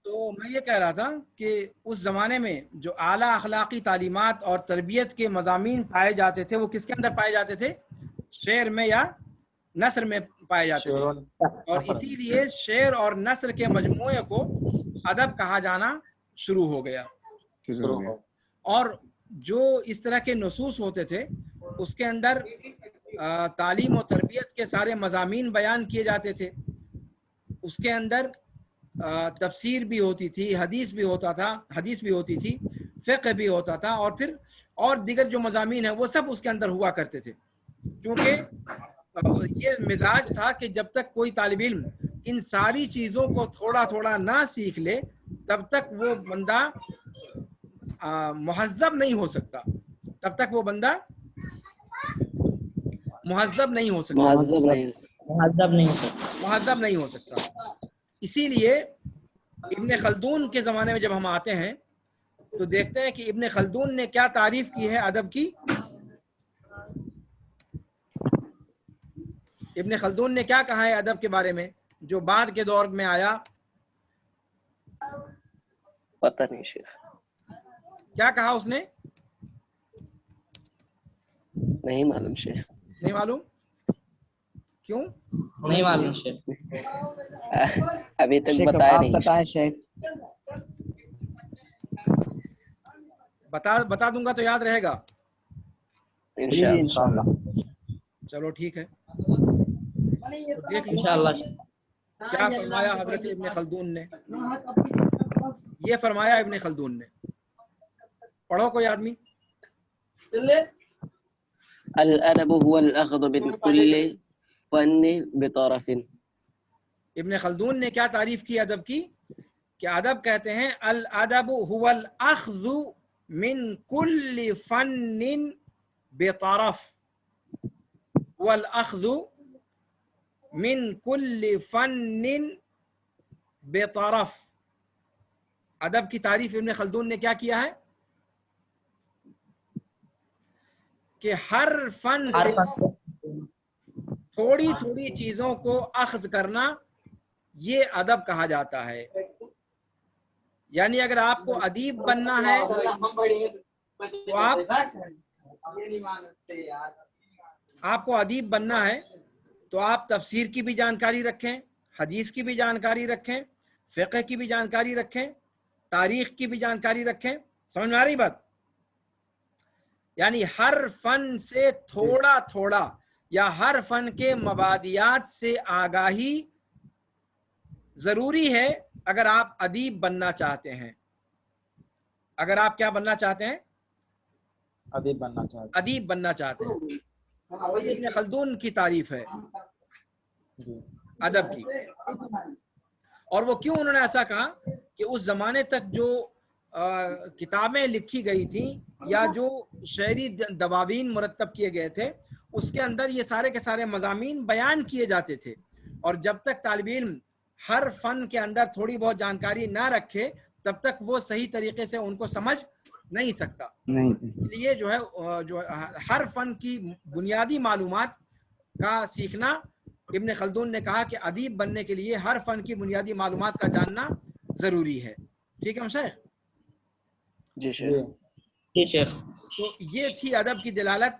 تو میں یہ کہہ رہا تھا کہ اس زمانے میں جو اعلیٰ اخلاقی تعلیمات اور تربیت کے مضامین پائے جاتے تھے وہ کس کے اندر پائے جاتے تھے؟ شعر میں یا نثر میں پائے جاتے تھے، اور اسی لیے شعر اور نثر کے مجموعے کو ادب کہا جانا شروع ہو گیا۔ اور جو اس طرح کے نصوص ہوتے تھے اس کے اندر تعلیم و تربیت کے سارے مضامین بیان کیے جاتے تھے، اس کے اندر تفسیر بھی ہوتی تھی، حدیث بھی ہوتی تھی، فقہ بھی ہوتا تھا، اور پھر اور دیگر جو مضامین ہیں وہ سب اس کے اندر ہوا کرتے تھے، کیونکہ یہ مزاج تھا کہ جب تک کوئی طالب علم ان ساری چیزوں کو تھوڑا تھوڑا نہ سیکھ لے تب تک وہ بندہ مہذب نہیں ہو سکتا، تب تک وہ بندہ مہذب نہیں ہو سکتا۔ اسی لیے ابن خلدون کے زمانے میں جب ہم آتے ہیں تو دیکھتے ہیں کہ ابن خلدون نے کیا تعریف کی ہے ادب کی۔ ابن خلدون نے کیا کہا ہے ادب کے بارے میں جو بعد کے دور میں آیا؟ پتہ نہیں شیخ، کیا کہا اس نے؟ نہیں معلوم شیخ۔ نہیں معلوم؟ کیوں نہیں معلوم شیخ؟ ابھی تک بتایا نہیں۔ بتائیں شیخ۔ بتا دوں گا تو یاد رہے گا انشاءاللہ۔ چلو ٹھیک ہے، دیکھ لو انشاءاللہ۔ کیا فرمایا حضرت ابن خلدون نے۔ یہ فرمایا ابن خلدون نے، پڑھو کوئی آدمی۔ الادب هو الاخذ من كل فن بطرف۔ ابن خلدون نے کیا تعریف کی ادب کی کہ ادب کہتے ہیں الادب هو الاخذ من كل فن بطرف، هو الاخذ من كل فن بطرف۔ ادب کی تعریف ابن خلدون نے کیا کیا ہے کہ ہر فن سے تھوڑی تھوڑی چیزوں کو اخذ کرنا یہ ادب کہا جاتا ہے۔ یعنی اگر آپ کو ادیب بننا ہے تو آپ کو ادیب بننا ہے تو آپ تفسیر کی بھی جانکاری رکھیں، حدیث کی بھی جانکاری رکھیں، فقہ کی بھی جانکاری رکھیں، تاریخ کی بھی جانکاری رکھیں۔ سمجھ میں آ رہی بات؟ یعنی ہر فن سے تھوڑا تھوڑا یا ہر فن کے مبادیات سے آگاہی ضروری ہے اگر آپ ادیب بننا چاہتے ہیں۔ اگر آپ کیا بننا چاہتے ہیں؟ ادیب بننا چاہتے ہیں۔ ابن خلدون کی تعریف ہے ادب کی۔ اور وہ کیوں انہوں نے ایسا کہا کہ اس زمانے تک جو کتابیں لکھی گئی تھیں یا جو شعری دواوین مرتب کیے گئے تھے اس کے اندر یہ سارے کے سارے مضامین بیان کیے جاتے تھے، اور جب تک طالب علم ہر فن کے اندر تھوڑی بہت جانکاری نہ رکھے تب تک وہ صحیح طریقے سے ان کو سمجھ نہیں سکتا۔ اس لیے جو ہر فن کی بنیادی معلومات کا سیکھنا، ابن خلدون نے کہا کہ ادیب بننے کے لیے ہر فن کی بنیادی معلومات کا جاننا ضروری ہے۔ ٹھیک ہے مشائخ؟ جی شیخ۔ جی شیخ۔ تو یہ تھی ادب کی دلالت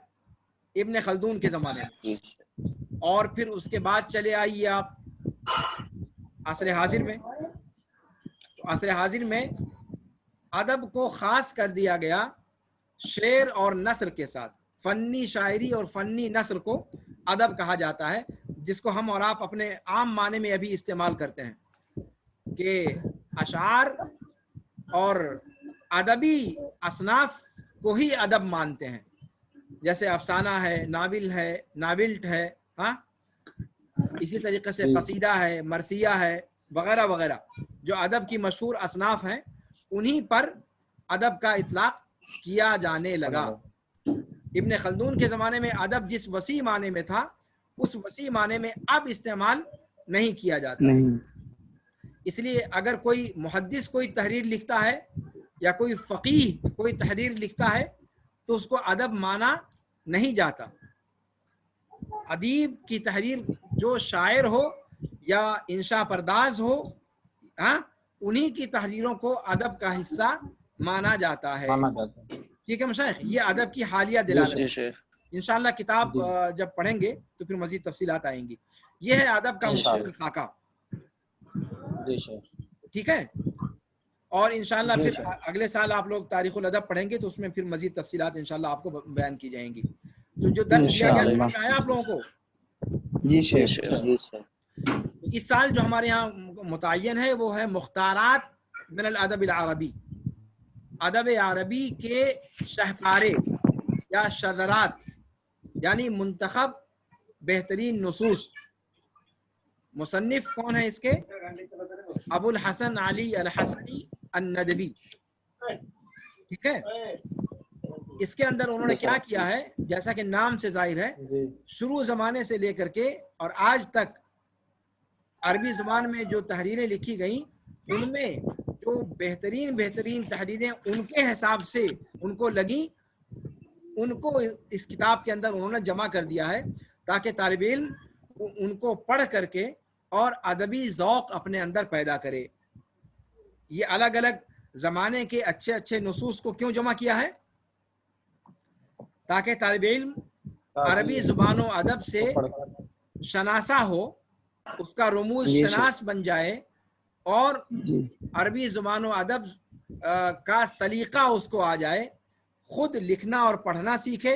ابن خلدون کے زمانے میں۔ اور پھر اس کے بعد چلے آئیے آپ عصر حاضر میں۔ تو عصر حاضر میں ادب کو خاص کر دیا گیا شعر اور نثر کے ساتھ۔ فنی شاعری اور فنی نثر کو ادب کہا جاتا ہے، جس کو ہم اور آپ اپنے عام معنی میں ابھی استعمال کرتے ہیں کہ اشعار اور ادبی اصناف کو ہی ادب مانتے ہیں، جیسے افسانہ ہے، ناول ہے، ناولٹ ہے، ہاں اسی طریقے سے قصیدہ ہے، مرثیہ ہے، وغیرہ وغیرہ جو ادب کی مشہور اصناف ہیں انہی پر ادب کا اطلاق کیا جانے لگا۔ ابن خلدون کے زمانے میں ادب جس وسیع معنی میں تھا اس وسیع معنی میں اب استعمال نہیں کیا جاتا۔ اس لیے اگر کوئی محدث کوئی تحریر لکھتا ہے یا کوئی فقیہ کوئی تحریر لکھتا ہے تو اس کو ادب مانا نہیں جاتا۔ ادیب کی تحریر جو شاعر ہو یا انشاء پرداز ہو، ہاں उन्हीं की तहरीरों को अदब का हिस्सा माना जाता है। ठीक है मशाइख, ये अदब की हालिया दिलालत जी है। शेख। इंशाल्लाह किताब जब पढ़ेंगे तो फिर मजीद तफसीलात आएंगी। ये है अदब का मुख्तसर खाका। ठीक है, और इंशाल्लाह फिर अगले साल आप लोग तारीखुल अदब पढ़ेंगे तो उसमें फिर मजीद तफसीलात इंशाल्लाह आपको बयान की जाएंगी। तो जो दर्स दिया गया समझ में आया आप लोगों को? जी जी शेख। शेख। इस साल जो हमारे यहाँ मुतय्यन है वो है मुख्तारात मिनल अदब अल अरबी, अदब अरबी के शहकारे या शदरात, यानी मुंतखब बेहतरीन नुसूस। मुसन्निफ कौन है इसके? अबुल हसन अली अल हसनी अन-नदवी। ठीक है, इसके अंदर उन्होंने क्या किया है, जैसा कि नाम से जाहिर है, शुरू जमाने से लेकर के और आज तक अरबी जुबान में जो तहरीरें लिखी गई उनमें जो बेहतरीन तहरीरें उनके हिसाब से उनको लगी, उनको इस किताब के अंदर उन्होंने जमा कर दिया है ताकि तालिब इल्म उनको पढ़ करके और अदबी ज़ौक़ अपने अंदर पैदा करे। ये अलग अलग ज़माने के अच्छे अच्छे नुसूस को क्यों जमा किया है? ताकि तालिब इल्म अरबी ज़ुबान व अदब से शनासा हो, उसका रुमूज़ शनास बन जाए और अरबी ज़ुबान व अदब का सलीक़ा उसको आ जाए, खुद लिखना और पढ़ना सीखे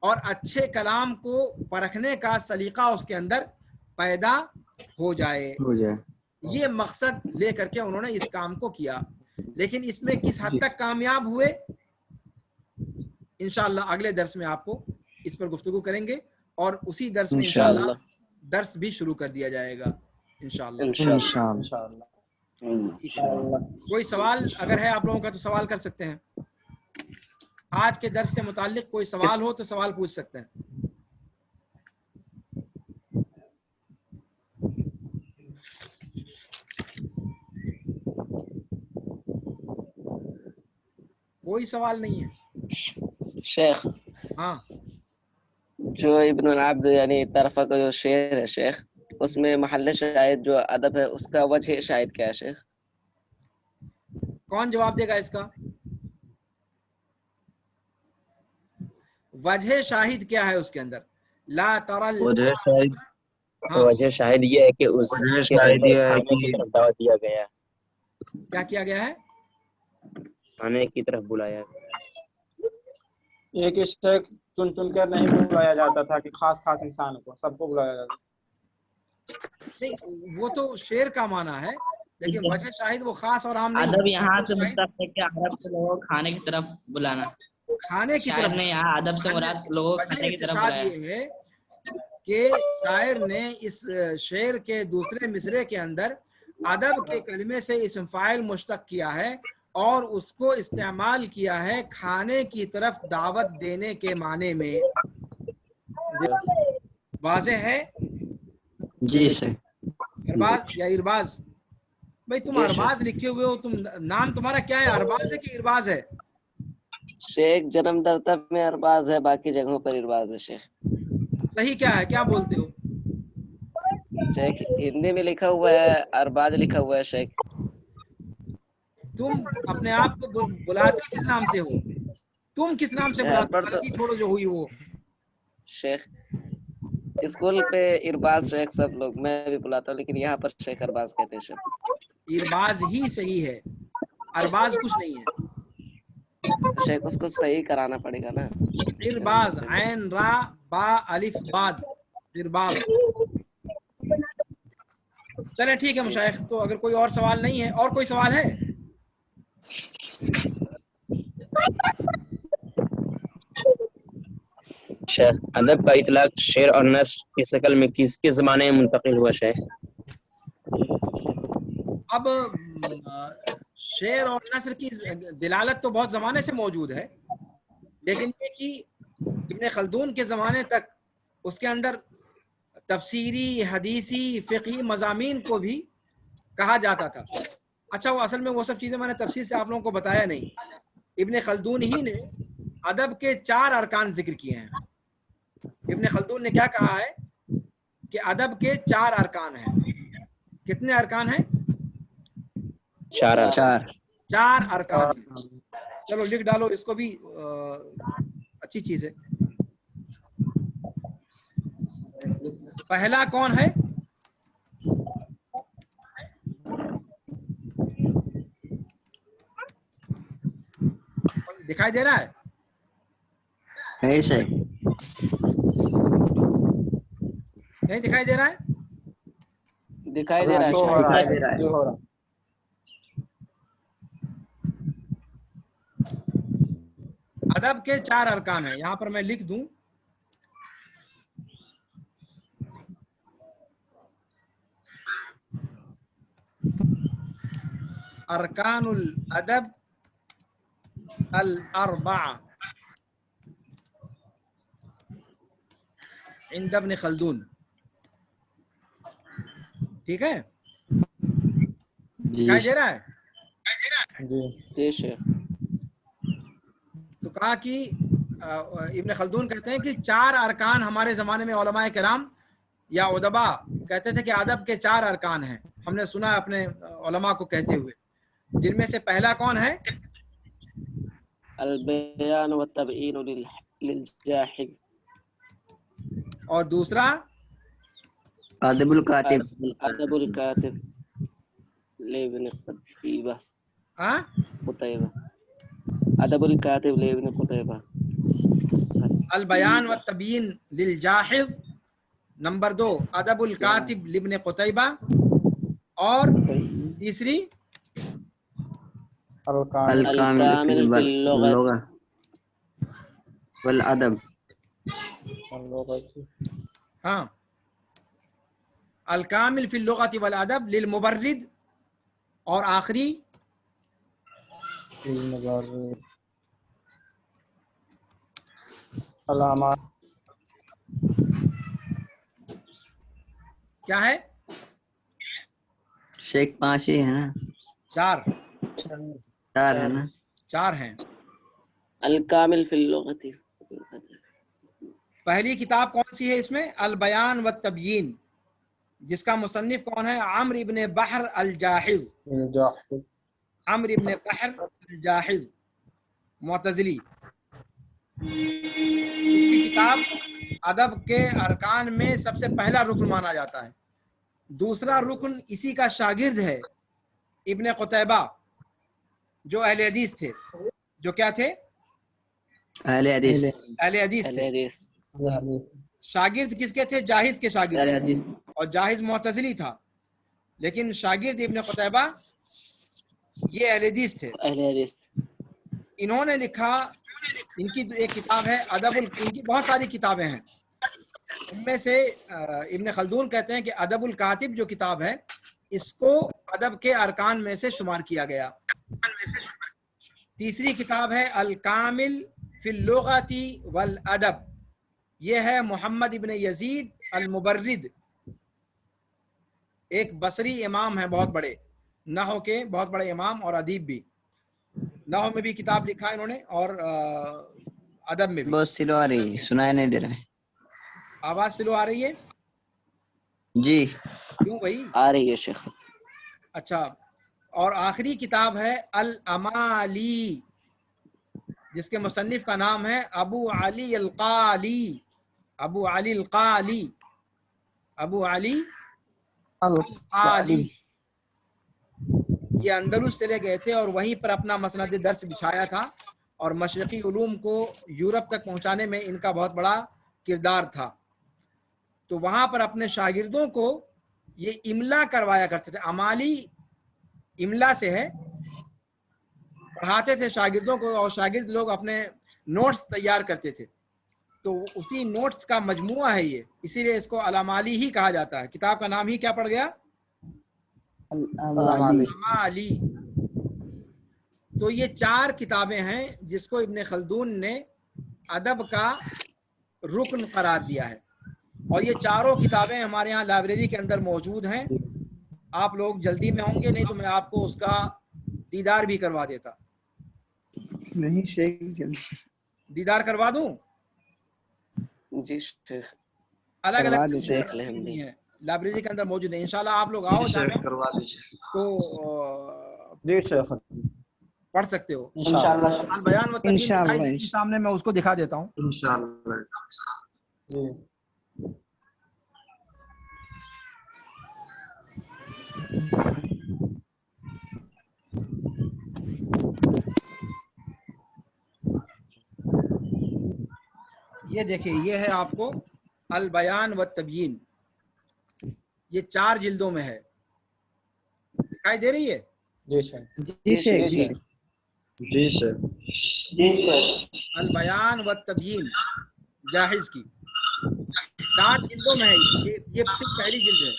और अच्छे कलाम को परखने का सलीक़ा उसके अंदर पैदा हो जाए। ये मकसद ले करके उन्होंने इस काम को किया। लेकिन इसमें किस हद तक कामयाब हुए, इंशाअल्लाह अगले दर्स में आपको इस पर गुफ्तगू करेंगे और उसी दर्स में इंशाअल्लाह दर्स भी शुरू कर दिया जाएगा इंशाअल्लाह। कोई सवाल अगर है आप लोगों का तो सवाल कर सकते हैं। आज के दर्स से मुताल्लिक कोई सवाल हो तो सवाल पूछ सकते हैं। कोई सवाल नहीं है शेख। हाँ, जो इब्नुल अब्द यानी तरफ़ा का जो शेर है शेख, उसमें महल शाहिद जो अदब है उसका वजह शाहिद क्या है शेख? कौन जवाब देगा इसका? वजह शाहिद क्या है उसके अंदर? ला तरल वजह शाहिद, हाँ, वजह शाहिद ये है कि उसके अंदर खाने की तरफ दावत दिया गया है। क्या किया गया है? खाने की तरफ बुलाया गया। एक शेख चुन चुन कर नहीं बुलाया जाता था कि खास इंसान को, सबको बुलाया जाता। नहीं, वो तो शेर का माना है, लेकिन वजह शाहिद वो खास और आम नहीं। अदब यहाँ से मुराद है कि अरब से लोगों को खाने की तरफ बुलाना, खाने की शायर तरफ ने यहाँ अदब से मुराद लोगों को खाने की तरफ बुलाया। ये है कि शायर ने इस शेर के दूसरे मिसरे के अंदर अदब के कलमे से इस्म फाइल मुश्तक किया है और उसको इस्तेमाल किया है खाने की तरफ दावत देने के माने में। वाज़ेह है? जी सर। अरबाज या इरबाज? भाई तुम अरबाज लिखे हुए हो, तुम नाम तुम्हारा क्या है? अरबाज है कि इरबाज है? शेख जन्म दर्तब में अरबाज है, बाकी जगहों पर इरबाज है शेख। सही क्या है, क्या बोलते हो? शेख हिंदी में लिखा हुआ है अरबाज लिखा हुआ है शेख। तुम अपने आप को बुलाते किस नाम से हो? तुम किस नाम से बुलाते हो? गलती छोड़ो जो हुई वो। शेख स्कूल पे इरबाज शेख सब लोग, मैं भी बुलाता हूँ, लेकिन यहाँ पर शेख अरबाज कहते हैं शेख। इरबाज ही सही है, अरबाज कुछ नहीं है। शेख उसको सही कराना पड़ेगा ना। इरबाज, ऐन रा बा अलिफ बाद, इरबाज। चलें ठीक है मुशाइख, तो अगर कोई और सवाल नहीं है, और कोई सवाल है? शेख अदब का इतलाक शेर और नस्र की शक्ल में किसके ज़माने में मुंतकिल हुआ शेख? अब शेर और नस्र की दिलालत तो बहुत ज़माने से मौजूद है, लेकिन ये कि इब्न खल्दून के ज़माने तक उसके अंदर तफसीरी, हदीसी, फ़िक़ही मज़ामीन को भी कहा जाता था। अच्छा, वो असल में वो सब चीज़ें मैंने तफसील से आप लोगों को बताया नहीं। इब्न खल्दून ही ने अदब के 4 अरकान जिक्र किए हैं। इब्न खल्दून ने क्या कहा है कि अदब के 4 अरकान हैं। कितने अरकान हैं? चार अरकान। चार। 4 अरकान हैं। चलो लिख डालो इसको भी, अच्छी चीज है। पहला कौन है? दिखाई दे रहा है? है शेख। नहीं दिखाई दे रहा है? दिखाई दे रहा है जो हो शेख। रहा दिखाई दे रहा है, है। जो हो रहा है। अदब के 4 अरकान हैं, यहां पर मैं लिख दूं। अरकानुल अदब अल अर्बा इंद इब्न खल्दून। ठीक है, जी दिखाई दे रहा है? जी जी शेख। तो कहा कि इब्न खल्दून कहते हैं कि 4 अरकान हमारे ज़माने में उलमाए किराम या उदबा कहते थे कि अदब के 4 अरकान हैं। हमने सुना अपने उलमा को कहते हुए, जिनमें से पहला कौन है? अल बयान व तबयीन लिल जाहिल। और दूसरा अदबुल कातिब। अदबुल कातिब लिब्न कुतैबा। हाँ, कुतैबा। अदबुल कातिब लिब्न कुतैबा। अल बयान व तबयीन लिल जाहिज। नंबर 2 अदबुल कातिब लिब्न कुतैबा। और तीसरी अल अल कामिल कामिल कामिल फिल फिल लुगत लुगा वल अदब। हाँ, अल कामिल फिल लुगत वल अदब लिल मुबर्रिद। और आखिरी अलामा क्या है? शेख 5 ही है ना? 4 4 है ना? 4 हैं। अल कामिल फिल लुगत। पहली किताब कौन सी है इसमें? अल बयान व तबयीन, जिसका मुसन्निफ कौन है? अम्र इब्न बहर अल जाहिज। अम्र इब्न बहर अल जाहिज मुअतज़िली। इसकी किताब अदब के अरकान में सबसे पहला रुकन माना जाता है। दूसरा रुकन इसी का शागिर्द है इब्न कुतैबा, जो अहले हदीस थे। जो क्या थे? अहले हदीस। अहले हदीस थे। हदीस। शागिर्द किसके थे? जाहिज के शागिर्द थे। हदीस। और जाहिज मुअतज़िली था, लेकिन शागिर्द इब्न कुतैबा ये अहले हदीस थे। अहले हदीस। इन्होंने लिखा, इनकी एक किताब है अदबुल, इनकी बहुत सारी किताबें हैं। उनमें से इब्न खल्दून कहते हैं कि अदबुल कातिब जो किताब है, इसको अदब के अरकान में से शुमार किया गया। तीसरी किताब है अल कामिल फिल लुगती वल अदब। ये है मोहम्मद इब्न यजीद अल मुबर्रिद, एक बसरी इमाम है, बहुत बड़े नहव के बहुत बड़े इमाम और अदीब भी। नहव में भी किताब लिखा है इन्होंने, और अदब में भी। बहुत स्लो आ रही है, सुनाई नहीं दे रहा है। आवाज स्लो आ रही है? जी क्यों भाई? आ रही है शेख। अच्छा, और आखिरी किताब है अल अमाली, जिसके मुसन्निफ का नाम है अबू अली अल क़ाली। अबू अली अल क़ाली, अबू अली अल क़ाली। ये अंदलुस चले गए थे और वहीं पर अपना मसनद दर्स बिछाया था, और मशरक़ी उलूम को यूरोप तक पहुंचाने में इनका बहुत बड़ा किरदार था। तो वहाँ पर अपने शागिर्दों को ये इमला करवाया करते थे। अमाली इमला से है, पढ़ाते थे शागिर्दों को, और शागिर्द लोग अपने नोट्स तैयार करते थे। तो उसी नोट्स का मजमुआ है ये, इसीलिए इसको अल-अमाली ही कहा जाता है। किताब का नाम ही क्या पड़ गया? अल-अमाली। तो ये 4 किताबें हैं जिसको इब्न खल्दून ने अदब का रुकन करार दिया है, और ये चारों किताबें हमारे यहाँ लाइब्रेरी के अंदर मौजूद हैं। आप लोग जल्दी में होंगे, नहीं तो मैं आपको उसका दीदार भी करवा देता। नहीं शेख जल्दी दीदार करवा दूं? जी शेख। अलग करवा अलग दो शेख। देख ले हम भी। है, लाइब्रेरी के अंदर मौजूद है। इंशाल्लाह आप लोग आओ जाना तो जी शेख, पढ़ सकते हो। इंशाल्लाह। अल बयान व तबयीन इंशाल्लाह, दिखाई दे सामने, मैं उसको दिखा देता हूँ। जी ये देखिए, ये है आपको अल बयान व तबयीन, ये 4 जिल्दों में है, दिखाई दे रही है? जी शेख, जी शेख, जी शेख। जी सर। अल बयान व तबयीन जाहिज की 4 जिल्दों में है। ये सिर्फ पहली जिल्द है,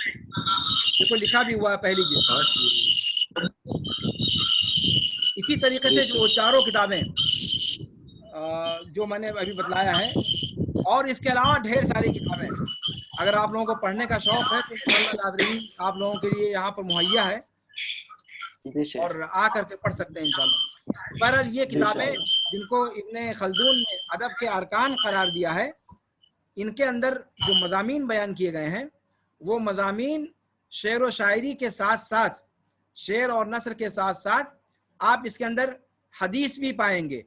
देखो लिखा भी हुआ है पहली जिल्द। इसी तरीके से जो चारों किताबें जो मैंने अभी बतलाया है, और इसके अलावा ढेर सारी किताबें हैं। अगर आप लोगों को पढ़ने का शौक है तो इंशाअल्लाह लाइब्रेरी आप लोगों के लिए यहाँ पर मुहैया है, जी शेख। और आ करके पढ़ सकते हैं इंशाअल्लाह। बहरहाल ये किताबें जिनको इब्ने खल्दून ने अदब के अरकान करार दिया है, इनके अंदर जो मज़ामीन बयान किए गए हैं, वो मज़ामीन शेर व शायरी के साथ साथ, शेर और नसर के साथ साथ आप इसके अंदर हदीस भी पाएंगे।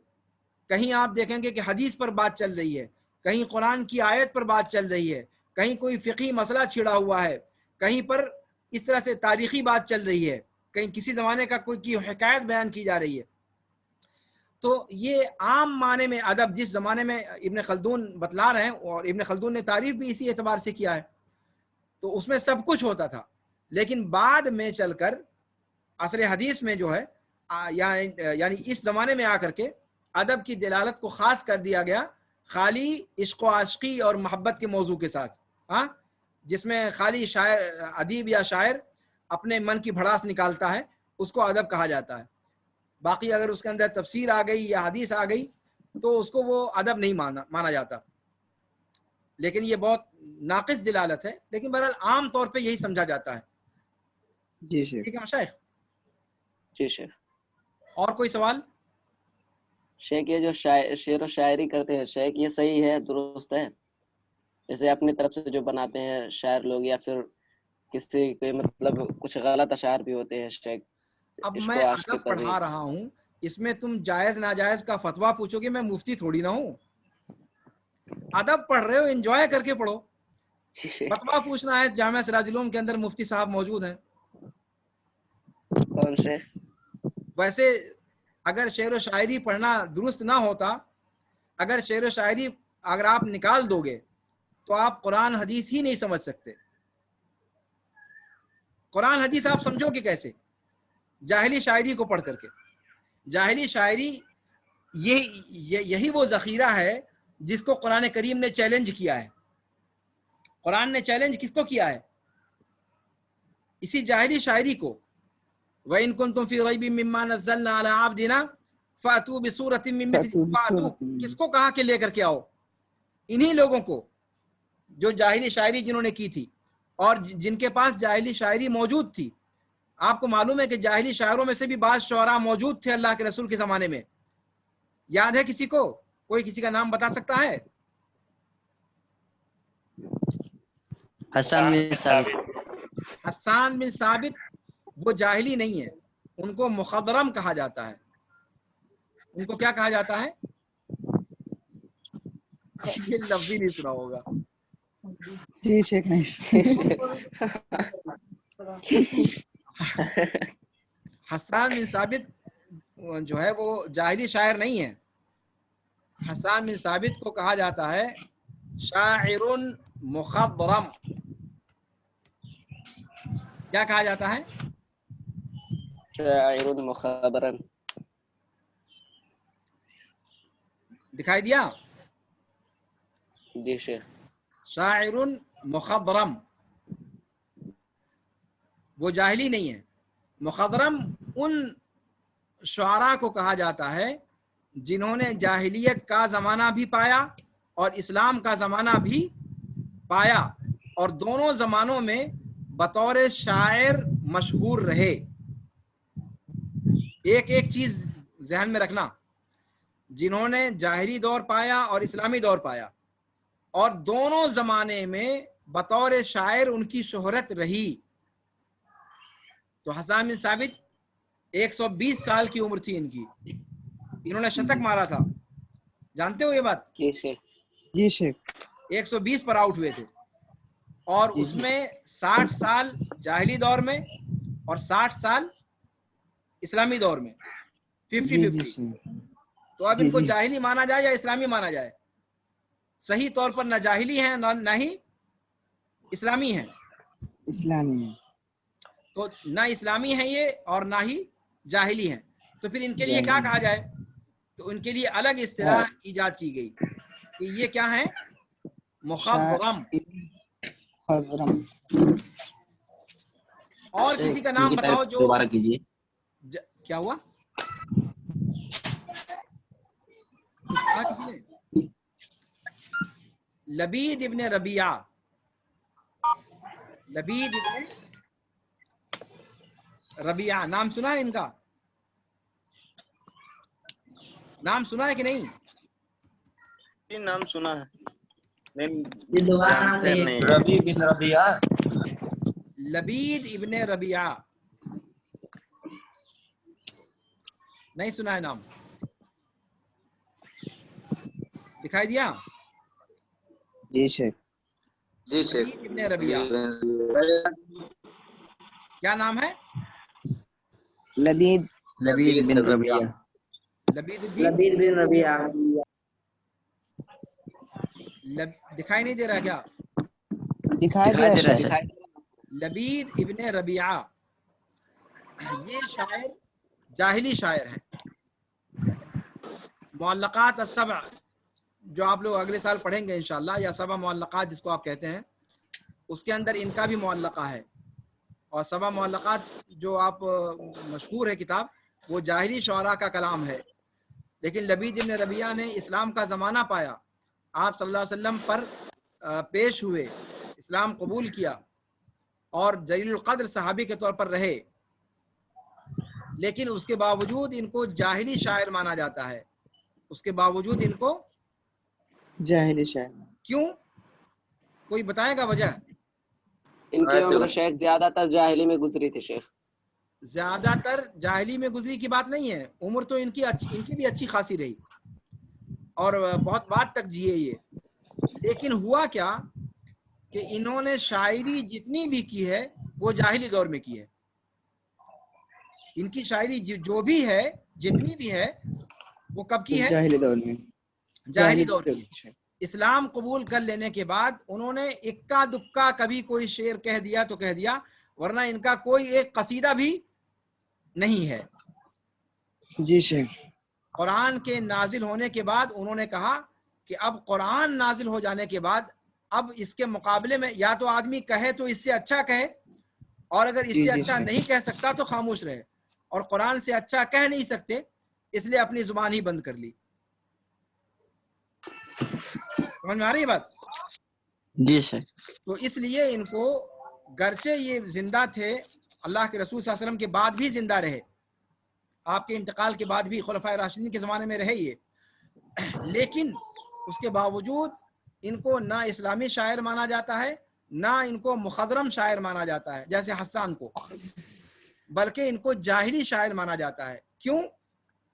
कहीं आप देखेंगे कि हदीस पर बात चल रही है, कहीं कुरान की आयत पर बात चल रही है, कहीं कोई फ़िक़ही मसला छिड़ा हुआ है, कहीं पर इस तरह से तारीख़ी बात चल रही है, कहीं किसी ज़माने का कोई की हिकायत बयान की जा रही है। तो ये आम माने में अदब जिस ज़माने में इब्न खल्दून बतला रहे हैं, और इब्न खल्दून ने तारीफ़ भी इसी एतबार से किया है, तो उसमें सब कुछ होता था। लेकिन बाद में चलकर असर हदीस में जो है यानी इस ज़माने में आकर के अदब की दलालत को ख़ास कर दिया गया खाली इश्क़ व आशिक़ी और मोहब्बत के मौजू के साथ, हाँ, जिसमें खाली शायर, अदीब या शायर अपने मन की भड़ास निकालता है, उसको अदब कहा जाता है। बाकी अगर उसके अंदर तफसीर आ गई या हदीस आ गई तो उसको वो अदब नहीं माना जाता। लेकिन ये बहुत नाक़िस दिलालत है, लेकिन बहरहाल आम तौर पे यही समझा जाता है। जी शेख। ठीक है मशाइख, जी शेख। और कोई सवाल? शेख ये जो शेर व शायरी करते हैं शेख, ये सही है, दुरुस्त है? जैसे अपनी तरफ से जो बनाते हैं शायर लोग, या फिर किसी के मतलब कुछ गलत अशार भी होते हैं शेख? अब इसको मैं आशिकी अदब पर भी। पढ़ा रहा हूँ, इसमें तुम जायज़ नाजायज़ का फतवा पूछोगे, मैं मुफ्ती थोड़ी ना हूँ। अदब पढ़ रहे हो, एंजॉय करके पढ़ो। जी शेख। फतवा पूछना है, जामिया सिराजुल उलूम के अंदर मुफ्ती साहब मौजूद हैं। कौन शेख? वैसे अगर शेर व शायरी पढ़ना दुरुस्त ना होता, अगर शेर व शायरी अगर आप निकाल दोगे तो आप कुरान हदीस ही नहीं समझ सकते। कुरान हदीस आप समझोगे कैसे? जाहिली शायरी को पढ़ करके। जाहिली शायरी यही वो ज़ख़ीरा है जिसको कुरान करीम ने चैलेंज किया है। कुरान ने चैलेंज किसको किया है? इसी जाहिली शायरी को। व इन कुंतुम फी रैबिम मिम्मा नज़्ज़लना अला अब्दिना फ़अतू बिसूरतिन मिन मिस्लिही। किसको कहा कि लेकर के आओ? इन्हीं लोगों को जो जाहिली शायरी जिन्होंने की थी और जिनके पास जाहिली शायरी मौजूद थी। आपको मालूम है कि जाहिली शायरों में से भी बाज़ शुअरा मौजूद थे अल्लाह के रसूल के ज़माने में। याद है किसी को? कोई किसी का नाम बता सकता है? हसन बिन साबित। हस्सान बिन साबित वो जाहिली नहीं है, उनको मुखदरम कहा जाता है। उनको क्या कहा जाता है? ये लफ्ज़ ही नहीं सुना होगा। जी शेख नहीं। हस्सान बिन साबित जो है वो जाहिली शायर नहीं है। हस्सान बिन साबित को कहा जाता है शाइरुन मुखदरम। क्या कहा जाता है? शाइरुन मुखदरम। दिखाई दिया? जी शेख। शाइरुन मुखदरम, वो जाहिली नहीं है। मुखदरम उन शुआरा को कहा जाता है जिन्होंने जाहिलियत का ज़माना भी पाया और इस्लाम का ज़माना भी पाया, और दोनों ज़मानों में बतौर शायर मशहूर रहे। एक एक चीज़ ज़हन में रखना, जिन्होंने जाहिली दौर पाया और इस्लामी दौर पाया, और दोनों ज़माने में बतौर शायर उनकी शोहरत रही। तो हस्सान बिन साबित 120 साल की उम्र थी इनकी, इन्होंने शतक मारा था, जानते हो ये बात? जी शेख। जी शेख। 120 पर आउट हुए थे, और जी, जी। उसमें 60 साल जाहिली दौर में और 60 साल इस्लामी दौर में, जी 50-50। शेख। तो अब जी, इनको जी। जाहिली माना जाए या इस्लामी माना जाए? सही तौर पर न जाहिली हैं न ही इस्लामी हैं। इस्लामी है। तो ना इस्लामी हैं ये और ना ही जाहिली हैं, तो फिर इनके लिए क्या जाहिली कहा जाए? तो इनके लिए अलग इस्तिलाह ईजाद की गई कि ये क्या है, मुखद्दरम। खज़रम। और किसी का नाम बताओ जो दोबारा कीजिए। क्या हुआ, कुछ कहा किसी ने? लबीद इब्ने रबिया, लबीद इब्ने रबिया, नाम सुना है इनका? नाम सुना है कि नहीं? नाम सुना है, ये दोबारा नाम जानते नहीं। नहीं। रबी बिन रबिया। लबीद इब्ने रबिया, नहीं सुना है नाम? दिखाई दिया? जी शेख। जी शेख। लबीद इब्ने रबिया, क्या नाम है? लबीद लबीद बिन रबिया। लबीदुद्दीन। लबीद बिन रबिया। दिखाई नहीं दे रहा क्या? दिखाई दे रहा है शेख। लबीद इब्ने रबिया, ये शायर जाहिली शायर है। मुअल्लक़ात अस्सबअ जो आप लोग अगले साल पढ़ेंगे इंशाअल्लाह, या सबा मुअल्लक़ात जिसको आप कहते हैं, उसके अंदर इनका भी मुअल्लक़ा है। और सबा मुअल्लक़ात जो आप मशहूर है किताब, वो जाहिली शुअरा का कलाम है। लेकिन लबीद इब्न रबिया ने इस्लाम का ज़माना पाया, आप सल्लल्लाहु अलैहि वसल्लम पर पेश हुए, इस्लाम कबूल किया और जलीलुल क़द्र सहाबी के तौर पर रहे, लेकिन उसके बावजूद इनको जाहिली शायर माना जाता है। उसके बावजूद इनको जाहिली शायर। क्यों, कोई बताएगा वजह? इनकी उम्र शेख ज्यादातर जाहिली में गुजरी थी शेख। ज्यादातर जाहिली में गुजरी की बात नहीं है, उम्र तो इनकी भी अच्छी खासी रही और बहुत बाद तक जिए ये। लेकिन हुआ क्या कि इन्होंने शायरी जितनी भी की है वो जाहिली दौर में की है। इनकी शायरी जो भी है, जितनी भी है, वो कब की है? जाहिली दौर में। जाहिली दौर की। इस्लाम कबूल कर लेने के बाद उन्होंने इक्का दुक्का कभी कोई शेर कह दिया तो कह दिया, वरना इनका कोई एक कसीदा भी नहीं है। जी शेख। कुरान के नाजिल होने के बाद उन्होंने कहा कि अब कुरान नाजिल हो जाने के बाद अब इसके मुकाबले में या तो आदमी कहे तो इससे अच्छा कहे, और अगर इससे अच्छा नहीं कह सकता तो खामोश रहे, और कुरान से अच्छा कह नहीं सकते इसलिए अपनी जुबान ही बंद कर ली। समझ में आ रही है बात? जी सर। तो इसलिए इनको, गरचे ये जिंदा थे, अल्लाह के रसूल सल्लल्लाहु अलैहि वसल्लम के बाद भी जिंदा रहे, आपके इंतकाल के बाद भी खुलफाए राशिदीन के ज़माने में रहे ये, लेकिन उसके बावजूद इनको ना इस्लामी शायर माना जाता है, ना इनको मुखद्दरम शायर माना जाता है जैसे हस्सान को, बल्कि इनको जाहिली शायर माना जाता है। क्यों?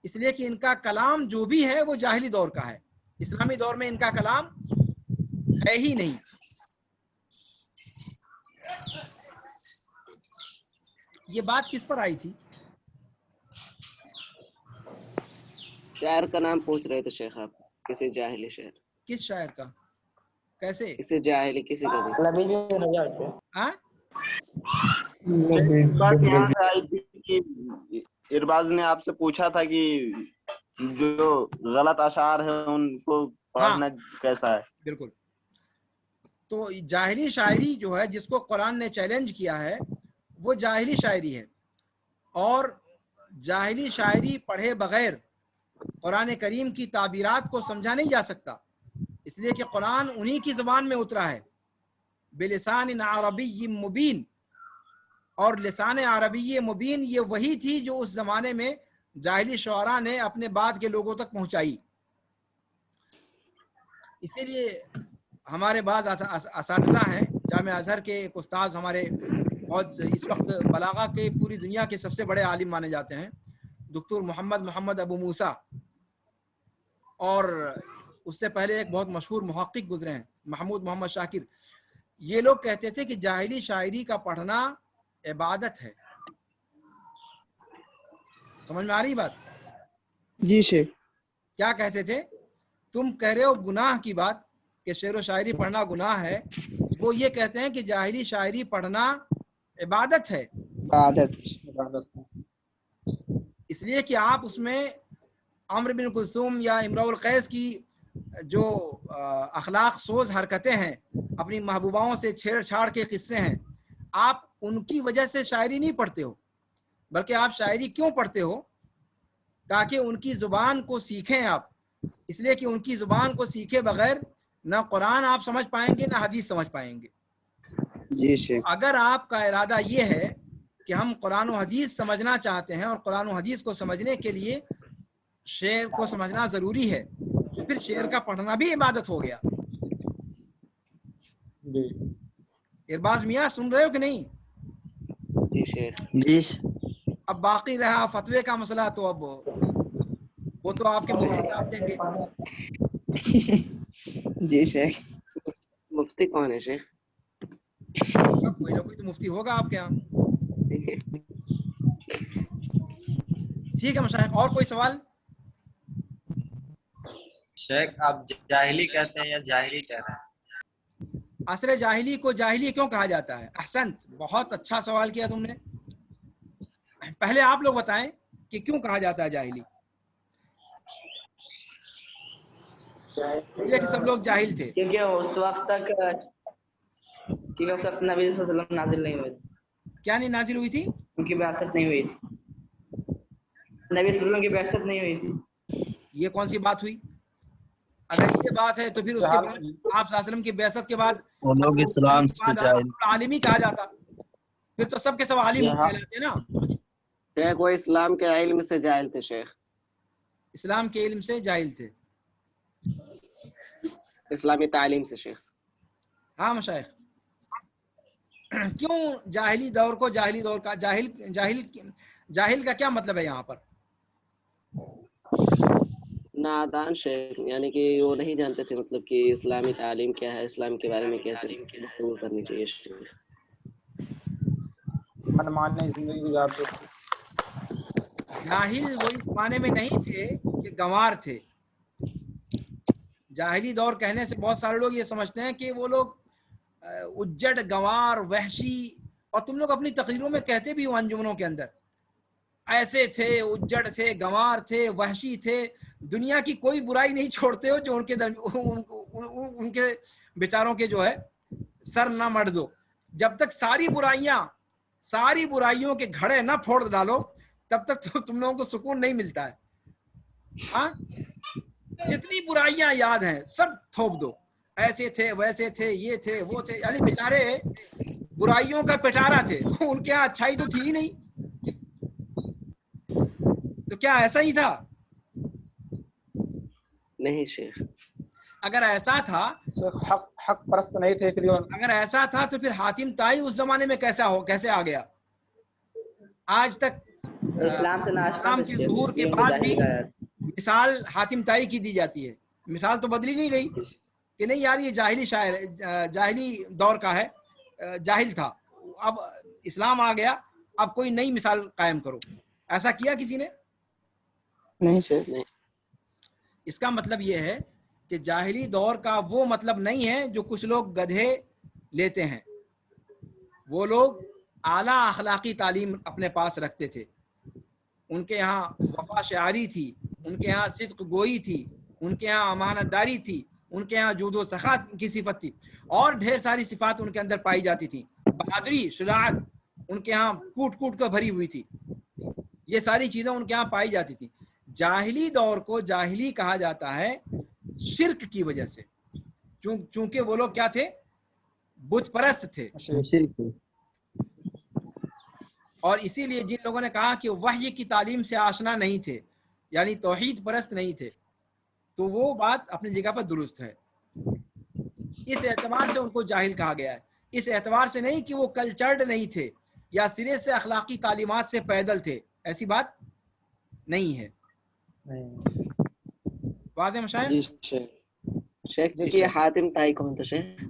इसलिए कि इनका कलाम जो भी है वो जाहिली दौर का है, इस्लामी दौर में इनका कलाम है ही नहीं। ये बात किस पर आई थी? शायर का नाम पूछ रहे थे शेख आप, किसी जाहिली शायर। किस शायर का? कैसे? किसी जाहिली, किसी का भी। हाँ? बात यहाँ से आई थी कि इरबाज ने आपसे पूछा था कि जो गलत अशार है उनको पढ़ना कैसा है। बिल्कुल। तो जाहिली शायरी जो है, जिसको कुरान ने चैलेंज किया है, वो जाहिली शायरी है, और जाहिली शायरी पढ़े बगैर कुरान करीम की ताबीरात को समझा नहीं जा सकता, इसलिए कि कुरान उन्हीं की ज़बान में उतरा है, बिलिसान अरबी मुबीन, और लिसान अरबी मुबीन ये वही थी जो उस ज़माने में जाहिली शुअरा ने अपने बाद के लोगों तक पहुँचाई। इसीलिए हमारे बाज़ असातिज़ा हैं, जामे अज़हर के एक उस्ताद हमारे بہت اس وقت بلاغہ کے پوری دنیا کے سب سے بڑے عالم مانے جاتے ہیں، دکتور محمد ابو موسیٰ، اور اس سے پہلے ایک بہت مشہور محقق گزرے ہیں محمود محمد شاکر. یہ لوگ کہتے تھے کہ جاہلی شاعری کا پڑھنا عبادت ہے. سمجھ میں آ رہی بات؟ جی شیخ. کیا کہتے تھے؟ تم کہہ رہے ہو گناہ کی بات کہ شعر و شاعری پڑھنا گناہ ہے، وہ یہ کہتے ہیں کہ جاہلی شاعری پڑھنا عبادت ہے. عبادت. اس لیے کہ آپ اس میں عمرو بن کلثوم یا امراء القیس کی جو اخلاق سوز حرکتیں ہیں، اپنی محبوباؤں سے چھیڑ چھاڑ کے قصے ہیں، آپ ان کی وجہ سے شاعری نہیں پڑھتے ہو، بلکہ آپ شاعری کیوں پڑھتے ہو؟ تاکہ ان کی زبان کو سیکھیں آپ. اس لیے کہ ان کی زبان کو سیکھے بغیر نہ قرآن آپ سمجھ پائیں گے نہ حدیث سمجھ پائیں گے. جی شیخ. اگر آپ کا ارادہ یہ ہے کہ ہم قرآن و حدیث سمجھنا چاہتے ہیں اور قرآن و حدیث کو سمجھنے کے لیے شعر کو سمجھنا ضروری ہے، تو پھر شعر کا پڑھنا بھی عبادت ہو گیا. جی ارباز میاں سن رہے ہو کہ نہیں؟ جی شیخ. جی. اب باقی رہا فتوے کا مسئلہ، تو اب وہ تو آپ کے مفتی صاحب دیں گے. جی شیخ. مفتی کون ہے شیخ؟ کوئی نہ کوئی تو مفتی ہوگا آپ کے یہاں. ٹھیک ہے مشائخ، اور کوئی سوال؟ شیخ آپ جاہلی کہتے ہیں یا جاہلی کہہ رہے ہیں؟ عصر جاہلی کو جاہلی کیوں کہا جاتا ہے؟ احسنت، بہت اچھا سوال کیا تم نے. پہلے آپ لوگ بتائیں کہ کیوں کہا جاتا ہے جاہلی. یہ کہ سب لوگ جاہل تھے. کیونکہ اس وقت تک نبی صلی اللہ علیہ وسلم نازل نہیں ہوئی. کیا نہیں نازل ہوئی تھی؟ ان کی بعثت نہیں ہوئی تھی. نبی صلی اللہ علیہ وسلم کی بعثت نہیں ہوئی تھی. یہ کون سی بات ہوئی؟ اگر یہ بات ہے تو پھر اس کے بعد آپ صلی اللہ علیہ وسلم کی بعثت کے بعد وہ لوگ اسلام سے جاہل. عالم ہی کہا جاتا، پھر تو سب کے سب عالم کہلاتے نا. شیخ وہ اسلام کے علم سے جاہل تھے شیخ. اسلام کے علم سے جاہل تھے. اسلامی تعلیم سے شیخ. ہاں مشائخ. کیوں جاہلی دور کو جاہلی دور کا جاہل کا کیا مطلب ہے یہاں پر؟ نادان شیخ، یعنی کہ وہ نہیں جانتے تھے مطلب کہ اسلامی تعلیم کیا ہے، اسلام کے بارے میں کیسے گفتگو کرنی چاہیے شیخ. من ماننے زندگی گزارتے تھے. جاہل وہ اس معنی میں نہیں تھے کہ گنوار تھے. جاہلی دور کہنے سے بہت سارے لوگ یہ سمجھتے ہیں کہ وہ لوگ اجڑ، گنوار، وحشی، اور تم لوگ اپنی تقریروں میں کہتے بھی ہو انجمنوں کے اندر، ایسے تھے، اجڑ تھے، گنوار تھے، وحشی تھے، دنیا کی کوئی برائی نہیں چھوڑتے ہو جو ان کے بیچاروں کے جو ہے سر نہ مڑ دو. جب تک ساری برائیوں کے گھڑے نہ پھوڑ ڈالو تب تک تو تم لوگوں کو سکون نہیں ملتا ہے. ہاں، جتنی برائیاں یاد ہیں سب تھوپ دو، ایسے تھے، ویسے تھے، یہ تھے، وہ تھے، یعنی بیچارے برائیوں کا پٹارا تھے، ان کے یہاں اچھائی تو تھی ہی نہیں. تو کیا ایسا ہی تھا؟ نہیں شیخ. اگر ایسا تھا، حق پرست نہیں تھے. اگر ایسا تھا تو پھر حاتم طائی اس زمانے میں کیسے آ گیا؟ آج تک اسلام کے ظہور کے بعد بھی مثال حاتم طائی کی دی جاتی ہے. مثال تو بدلی نہیں گئی کہ نہیں یار یہ جاہلی شاعر جاہلی دور کا ہے، جاہل تھا، اب اسلام آ گیا، اب کوئی نئی مثال قائم کرو. ایسا کیا کسی نے؟ نہیں سر. اس کا مطلب یہ ہے کہ جاہلی دور کا وہ مطلب نہیں ہے جو کچھ لوگ گدھے لیتے ہیں. وہ لوگ اعلیٰ اخلاقی تعلیم اپنے پاس رکھتے تھے. ان کے یہاں وفا شعاری تھی، ان کے یہاں صدق گوئی تھی، ان کے یہاں امانت داری تھی، ان کے یہاں جود و سخا کی صفت تھی، اور ڈھیر ساری صفات ان کے اندر پائی جاتی تھی. بہادری، شجاعت ان کے یہاں کوٹ کوٹ کر بھری ہوئی تھی. یہ ساری چیزیں ان کے یہاں پائی جاتی تھی. جاہلی دور کو جاہلی کہا جاتا ہے شرک کی وجہ سے، چونکہ وہ لوگ کیا تھے؟ بت پرست تھے. اور اسی لیے جن لوگوں نے کہا کہ وحی کی تعلیم سے آشنا نہیں تھے، یعنی توحید پرست نہیں تھے، تو وہ بات اپنی جگہ پر درست ہے. اس اعتبار سے ان کو جاہل کہا گیا ہے، اس اعتبار سے نہیں کہ وہ کلچرڈ نہیں تھے، یا سرے سے اخلاقی تعلیمات سے پیدل تھے، ایسی بات نہیں ہے. واضح مشاہد؟ جی شیخ. شیخ جی یہ حاتم طائی کون تھا شیخ؟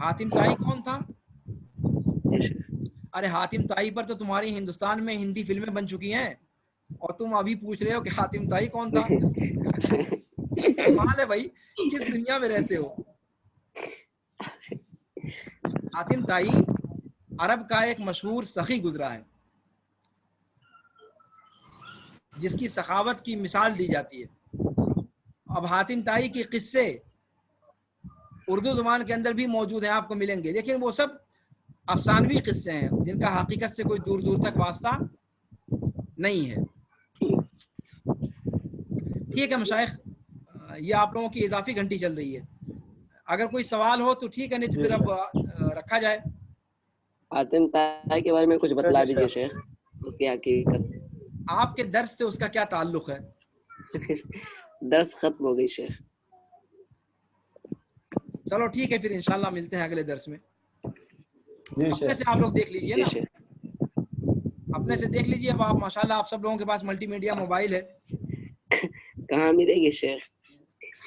حاتم طائی کون تھا؟ جی شیخ. ارے حاتم طائی پر تو تمہاری ہندوستان میں ہندی فلمیں بن چکی ہیں اور تم ابھی پوچھ رہے ہو کہ حاتم طائی کون تھا. کمال ہے بھائی، کس دنیا میں رہتے ہو. حاتم طائی عرب کا ایک مشہور سخی گزرا ہے جس کی سخاوت کی مثال دی جاتی ہے. اب حاتم طائی کے قصے اردو زبان کے اندر بھی موجود ہیں، آپ کو ملیں گے، لیکن وہ سب افسانوی قصے ہیں جن کا حقیقت سے کوئی دور دور تک واسطہ نہیں ہے. ٹھیک ہے مشائخ، یہ آپ لوگوں کی اضافی گھنٹی چل رہی ہے. اگر کوئی سوال ہو تو ٹھیک ہے، نہیں تو پھر اب رکھا جائے. حاتم طائی کے بارے میں کچھ بتلا دیجیے شیخ، اس کی حقیقت. آپ کے درس سے اس کا کیا تعلق ہے؟ درس ختم ہو گئی شیخ. چلو ٹھیک ہے، پھر انشاءاللہ ملتے ہیں اگلے درس میں. جی اپنے سے آپ لوگ دیکھ لیجئے جی نا، شیخ. اپنے سے دیکھ لیجئے. اب آپ ماشاءاللہ آپ سب لوگوں کے پاس ملٹی میڈیا موبائل ہے. کہاں ملے گی شیخ؟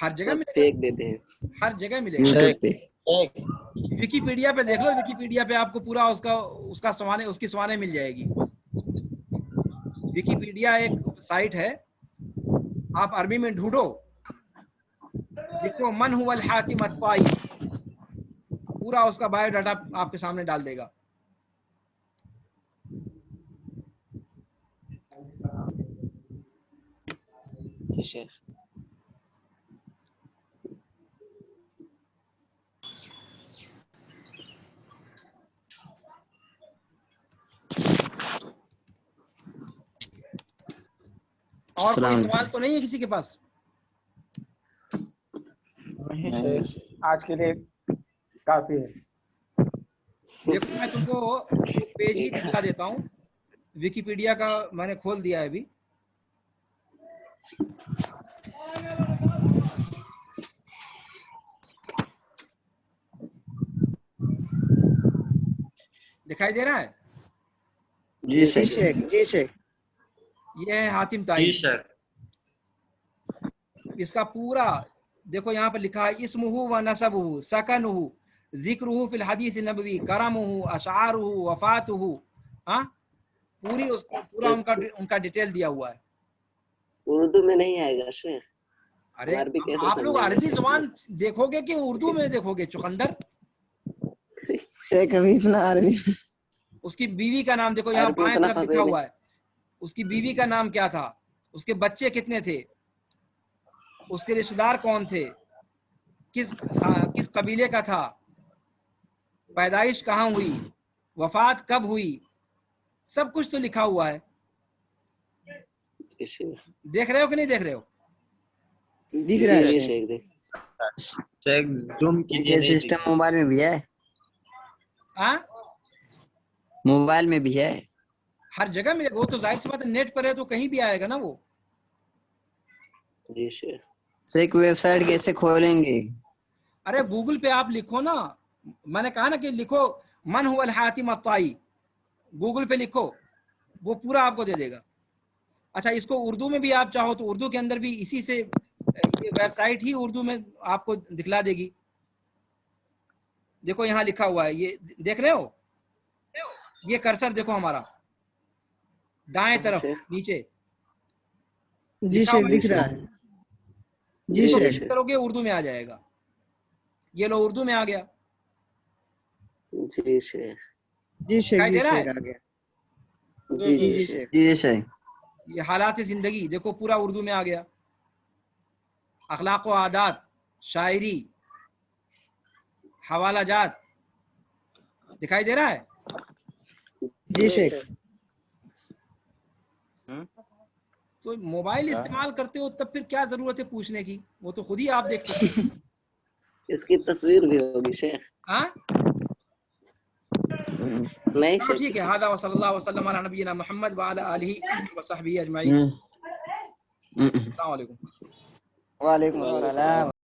ہر جگہ سب ملے گا، پھینک دیتے ہیں ہر جگہ ملے گا. یوٹیوب پہ. ویکیپیڈیا پہ دیکھ لو، ویکیپیڈیا پہ آپ کو پورا اس کی سوانح مل جائے گی. ویکیپیڈیا ایک سائٹ ہے، آپ عربی میں ڈھونڈو، لکھو من هو الحاتم الطائی، پورا اس کا بایو ڈاٹا آپ کے سامنے ڈال دے گا. جی شیخ. اور کوئی سوال تو نہیں ہے کسی کے پاس؟ نہیں شیخ، آج کے لیے کافی ہے. دیکھو میں تم کو وہ پیج ہی دکھلا دیتا ہوں، ویکیپیڈیا کا میں نے کھول دیا ہے ابھی. دکھائی دے رہا ہے؟ جی شیخ. جی شیخ. یہ ہے حاتم جی طائی. سر. اس کا پورا دیکھو یہاں پر لکھا ہے اسمہ و نسبہ سکنہ ذکرہ فی الحدیث النبوی کرمہ اشعارہ وفاتہ. ہاں پورا ان کا ڈیٹیل دیا ہوا ہے. اردو میں نہیں آئے گا شیخ؟ ارے عربی کیسے آپ لوگ سمجھیں گے عربی شیخ؟ زبان دیکھو گے کہ اردو میں دیکھو گے؟ چقندر. شیخ ابھی اتنا عربی. اس کی بیوی کا نام دیکھو یہاں عربی بائیں اتنا طرف لکھا فصیح ہوا ہے، اس کی بیوی کا نام کیا تھا، اس کے بچے کتنے تھے، اس کے رشتہ دار کون تھے، کس قبیلے کا تھا، پیدائش کہاں ہوئی، وفات کب ہوئی، سب کچھ تو لکھا ہوا ہے. جی شیخ. دیکھ رہے ہو کہ نہیں دیکھ رہے ہو؟ دکھ رہا ہے جی شیخ. شیخ. دیکھ. چیک زوم کیجیے. یہ نہیں سسٹم موبائل میں بھی ہے؟ ہاں موبائل میں بھی ہے. ہر جگہ ملے گا، وہ تو ظاہر سی بات ہے، نیٹ پر ہے تو کہیں بھی آئے گا نا وہ. جی شیخ. شیخ ویب سائٹ کیسے کھولیں گے؟ ارے گوگل پہ آپ لکھو نا، میں نے کہا نا کہ لکھو من هو الحاتم الطائی، گوگل پہ لکھو، وہ پورا آپ کو دے دے گا. اچھا اس کو اردو میں بھی آپ چاہو تو اردو کے اندر بھی اسی سے یہ ویب سائٹ ہی اردو میں آپ کو دکھلا دے گی. دیکھو یہاں لکھا ہوا ہے، یہ دیکھ رہے ہو؟ یہ کرسر دیکھو ہمارا دائیں طرف نیچے جی لکھا شیخ ہوا دکھ رہا ہے. جی اس کو شیخ. کلک کرو گے اردو میں آ جائے گا. یہ لو اردو میں آ گیا. جی شیخ. جی شیخ. دکھائی جی دے رہا شیخ ہے؟ آ گیا. جی جی جی جی شیخ. شیخ. جی شیخ. یہ حالات زندگی دیکھو پورا اردو میں آ گیا. اخلاق و عادات، شاعری، حوالہ جات دکھائی دے رہا ہے؟ جی شیخ. تو موبائل استعمال کرتے ہو تب پھر کیا ضرورت ہے پوچھنے کی، وہ تو خود ہی آپ دیکھ سکتے ہیں. اس کی تصویر بھی ہوگی شیخ. ہاں نہیں چلو شیخ. ٹھیک ہے. ھذا وصلی اللہ وسلم علی نبینا محمد وعلی آلہ وصحبہ اجمعین. السلام علیکم. وعلیکم السلام.